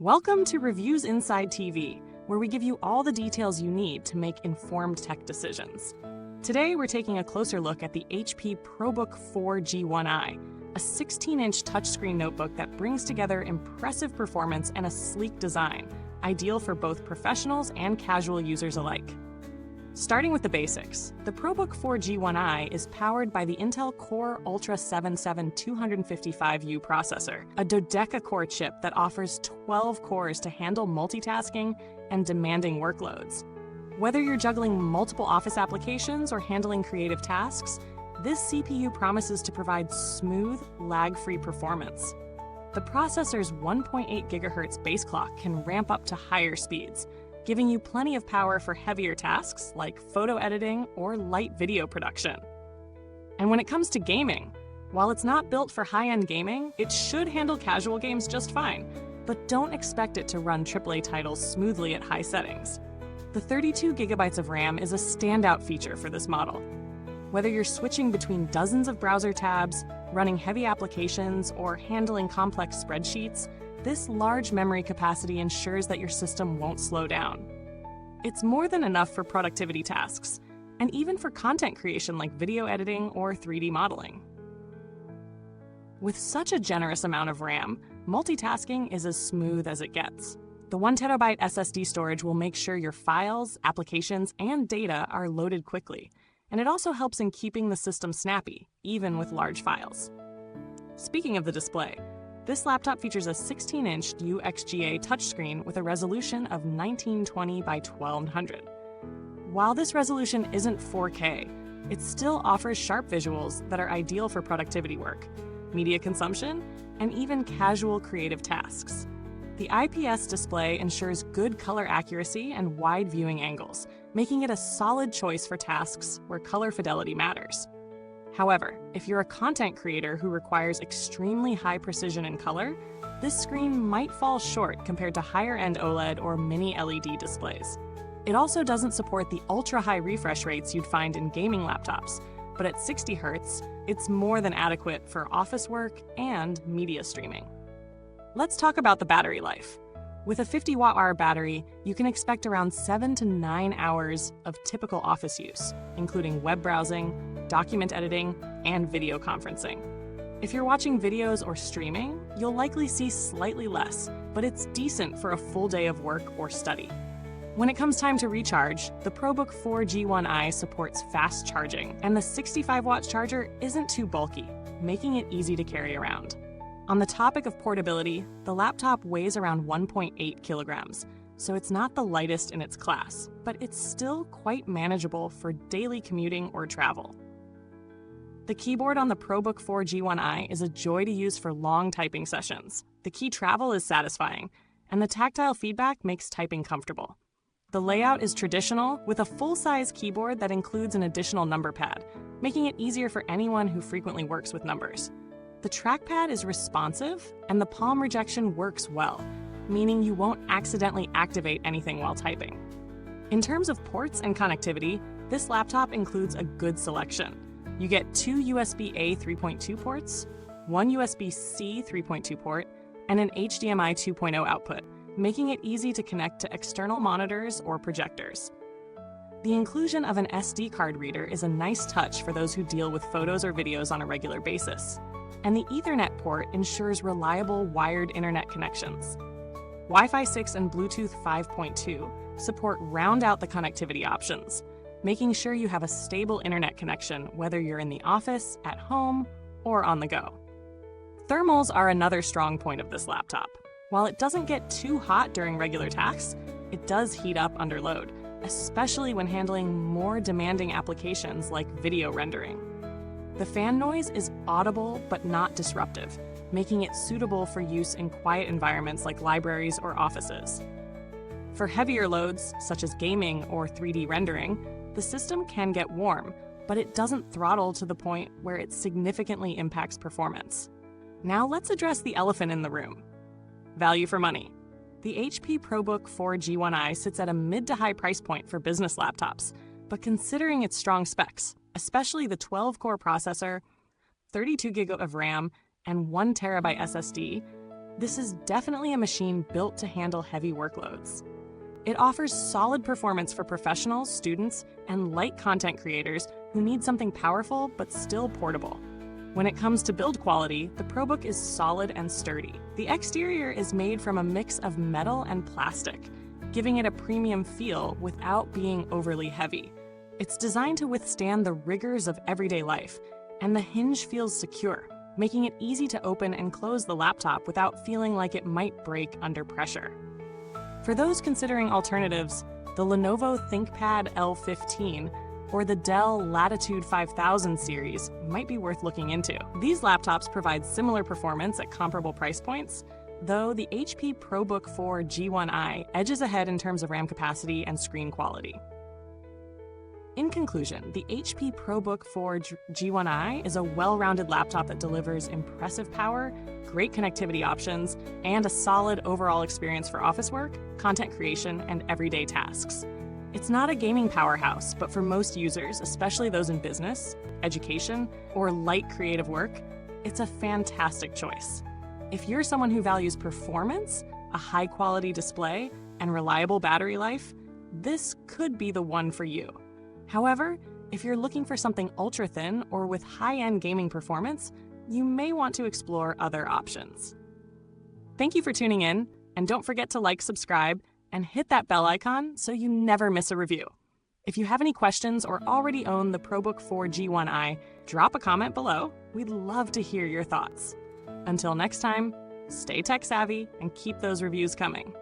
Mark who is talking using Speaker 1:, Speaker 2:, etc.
Speaker 1: Welcome to Reviewsinsidetv, where we give you all the details you need to make informed tech decisions. Today, we're taking a closer look at the HP ProBook 4 G1i, a 16-inch touchscreen notebook that brings together impressive performance and a sleek design, ideal for both professionals and casual users alike. Starting with the basics, the ProBook 4 G1i is powered by the Intel Core Ultra 77255U processor, a dodeca-core chip that offers 12 cores to handle multitasking and demanding workloads. Whether you're juggling multiple office applications or handling creative tasks, this CPU promises to provide smooth, lag-free performance. The processor's 1.8 GHz base clock can ramp up to higher speeds, giving you plenty of power for heavier tasks like photo editing or light video production. And when it comes to gaming, while it's not built for high-end gaming, it should handle casual games just fine, but don't expect it to run AAA titles smoothly at high settings. The 32 GB of RAM is a standout feature for this model. Whether you're switching between dozens of browser tabs, running heavy applications, or handling complex spreadsheets, this large memory capacity ensures that your system won't slow down. It's more than enough for productivity tasks, and even for content creation like video editing or 3D modeling. With such a generous amount of RAM, multitasking is as smooth as it gets. The 1 TB SSD storage will make sure your files, applications, and data are loaded quickly, and it also helps in keeping the system snappy, even with large files. Speaking of the display, this laptop features a 16-inch WUXGA touchscreen with a resolution of 1920 by 1200. While this resolution isn't 4K, it still offers sharp visuals that are ideal for productivity work, media consumption, and even casual creative tasks. The IPS display ensures good color accuracy and wide viewing angles, making it a solid choice for tasks where color fidelity matters. However, if you're a content creator who requires extremely high precision in color, this screen might fall short compared to higher-end OLED or mini LED displays. It also doesn't support the ultra-high refresh rates you'd find in gaming laptops, but at 60 Hz, it's more than adequate for office work and media streaming. Let's talk about the battery life. With a 50 Wh battery, you can expect around 7 to 9 hours of typical office use, including web browsing, document editing, and video conferencing. If you're watching videos or streaming, you'll likely see slightly less, but it's decent for a full day of work or study. When it comes time to recharge, the ProBook 4 G1i supports fast charging, and the 65-watt charger isn't too bulky, making it easy to carry around. On the topic of portability, the laptop weighs around 1.8 kilograms, so it's not the lightest in its class, but it's still quite manageable for daily commuting or travel. The keyboard on the ProBook 4 G1i is a joy to use for long typing sessions. The key travel is satisfying, and the tactile feedback makes typing comfortable. The layout is traditional, with a full-size keyboard that includes an additional number pad, making it easier for anyone who frequently works with numbers. The trackpad is responsive, and the palm rejection works well, meaning you won't accidentally activate anything while typing. In terms of ports and connectivity, this laptop includes a good selection. You get 2 USB-A 3.2 ports, 1 USB-C 3.2 port, and an HDMI 2.0 output, making it easy to connect to external monitors or projectors. The inclusion of an SD card reader is a nice touch for those who deal with photos or videos on a regular basis. And the Ethernet port ensures reliable wired internet connections. Wi-Fi 6 and Bluetooth 5.2 support round out the connectivity options, making sure you have a stable internet connection whether you're in the office, at home, or on the go. Thermals are another strong point of this laptop. While it doesn't get too hot during regular tasks, it does heat up under load, especially when handling more demanding applications like video rendering. The fan noise is audible but not disruptive, making it suitable for use in quiet environments like libraries or offices. For heavier loads, such as gaming or 3D rendering, the system can get warm, but it doesn't throttle to the point where it significantly impacts performance. Now let's address the elephant in the room. Value for money. The HP ProBook 4 G1i sits at a mid to high price point for business laptops, but considering its strong specs, especially the 12-core processor, 32 GB of RAM, and 1 TB SSD, This is definitely a machine built to handle heavy workloads. It offers solid performance for professionals, students, and light content creators who need something powerful but still portable. When it comes to build quality, the ProBook is solid and sturdy. The exterior is made from a mix of metal and plastic, giving it a premium feel without being overly heavy. It's designed to withstand the rigors of everyday life, and the hinge feels secure, making it easy to open and close the laptop without feeling like it might break under pressure. For those considering alternatives, the Lenovo ThinkPad L15 or the Dell Latitude 5000 series might be worth looking into. These laptops provide similar performance at comparable price points, though the HP ProBook 4 G1i edges ahead in terms of RAM capacity and screen quality. In conclusion, the HP ProBook 4 G1i is a well-rounded laptop that delivers impressive power, great connectivity options, and a solid overall experience for office work, content creation, and everyday tasks. It's not a gaming powerhouse, but for most users, especially those in business, education, or light creative work, it's a fantastic choice. If you're someone who values performance, a high-quality display, and reliable battery life, this could be the one for you. However, if you're looking for something ultra-thin or with high-end gaming performance, you may want to explore other options. Thank you for tuning in, and don't forget to like, subscribe, and hit that bell icon so you never miss a review. If you have any questions or already own the ProBook 4 G1i, drop a comment below. We'd love to hear your thoughts. Until next time, stay tech savvy and keep those reviews coming.